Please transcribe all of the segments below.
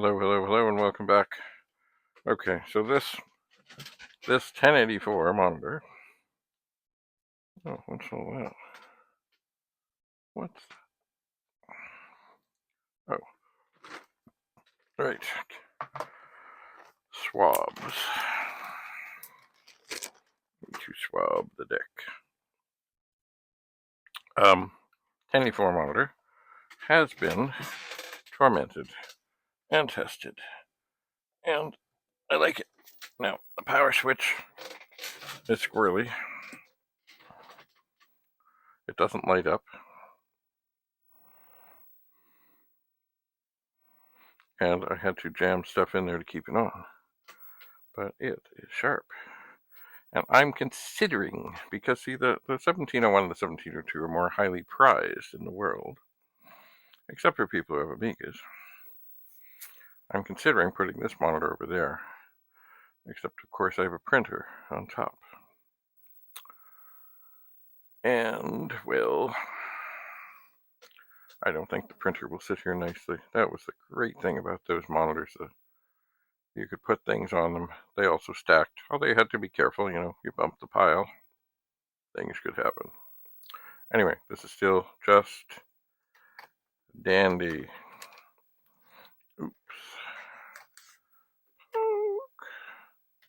Hello, and welcome back. Okay, so this 1084 monitor. Oh, what's all that? What's oh, right. Swabs. Need to swab the deck. 1084 monitor has been tormented and tested, and I like it. Now the power switch is squirrely. It doesn't light up. And I had to jam stuff in there to keep it on. But it is sharp. And I'm considering, because see, the 1701 and the 1702 are more highly prized in the world, except for people who have Amigas. I'm considering putting this monitor over there, except of course I have a printer on top. And, well, I don't think the printer will sit here nicely. That was the great thing about those monitors. You could put things on them. They also stacked. Oh, they had to be careful, you bump the pile. Things could happen. Anyway, this is still just dandy. Oops.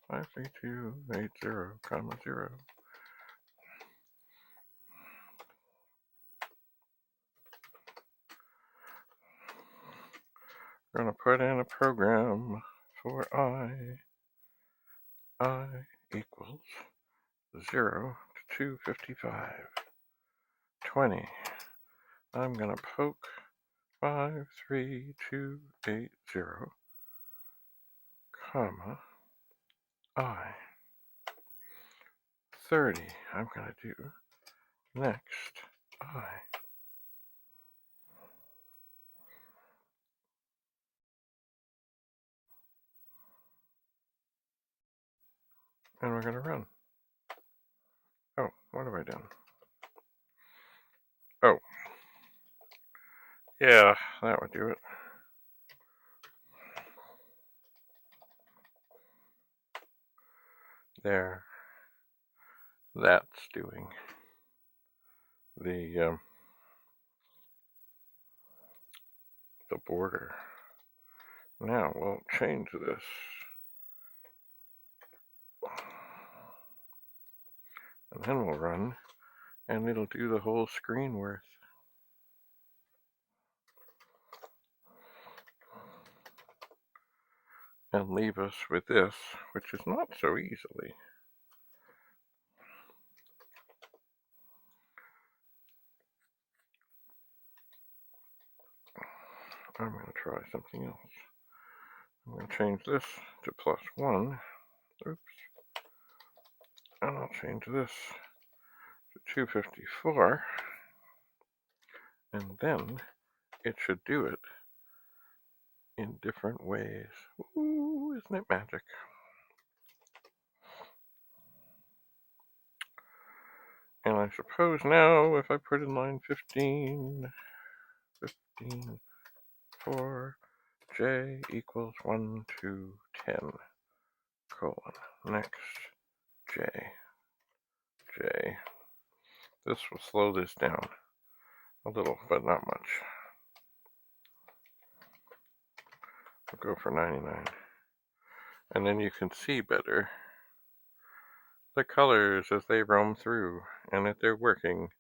53280, 0. We're going to put in a program for I equals 0 to 255, 20. I'm going to poke 53280, comma, I. 30, I'm going to do next I. And we're going to run. Oh, what have I done? Oh. Yeah, that would do it. There. That's doing the border. Now we'll change this. And then we'll run, and it'll do the whole screen worth. And leave us with this, which is not so easily. I'm going to try something else. I'm going to change this to +1. Oops. And I'll change this to 254. And then it should do it in different ways. Ooh, isn't it magic? And I suppose now if I put in line 15, 4, J equals 1 to 10, colon, next, J. This will slow this down a little, but not much. We'll go for 99. And then you can see better the colors as they roam through, and that they're working,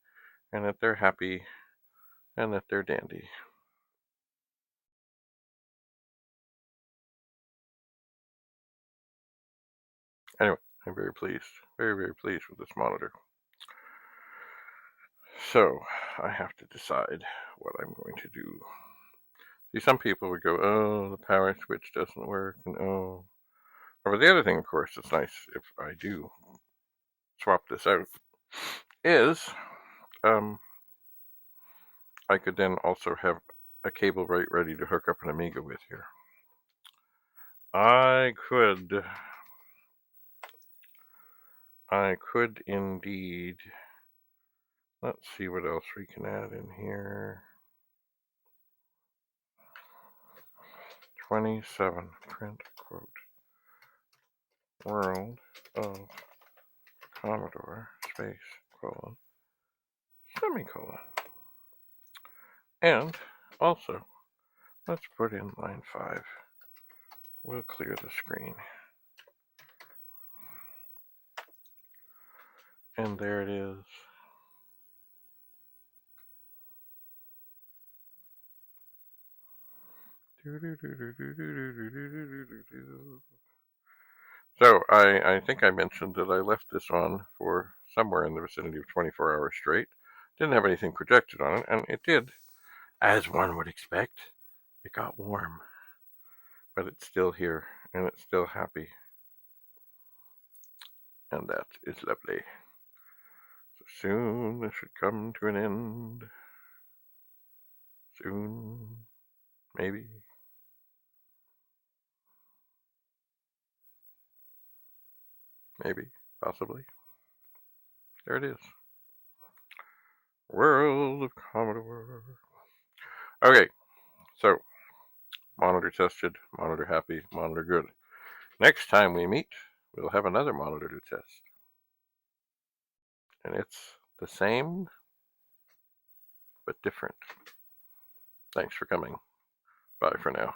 and that they're happy, and that they're dandy. Anyway, I'm very pleased, very pleased with this monitor. So, I have to decide what I'm going to do. See, some people would go, oh, the power switch doesn't work, and oh. But the other thing, of course, that's nice if I do swap this out, is I could then also have a cable right ready to hook up an Amiga with here. I could indeed. Let's see what else we can add in here. 27, print quote, world of Commodore, space, colon, semicolon. And also, let's put in line 5. We'll clear the screen. And there it is. So I think I mentioned that I left this on for somewhere in the vicinity of 24 hours straight. Didn't have anything projected on it, and it did, as one would expect. It got warm, but it's still here, and it's still happy. And that is lovely. So soon this should come to an end. Soon, maybe. Maybe, possibly. There it is. World of Commodore. Okay, so monitor tested, monitor happy, monitor good. Next time we meet, we'll have another monitor to test. And it's the same, but different. Thanks for coming. Bye for now.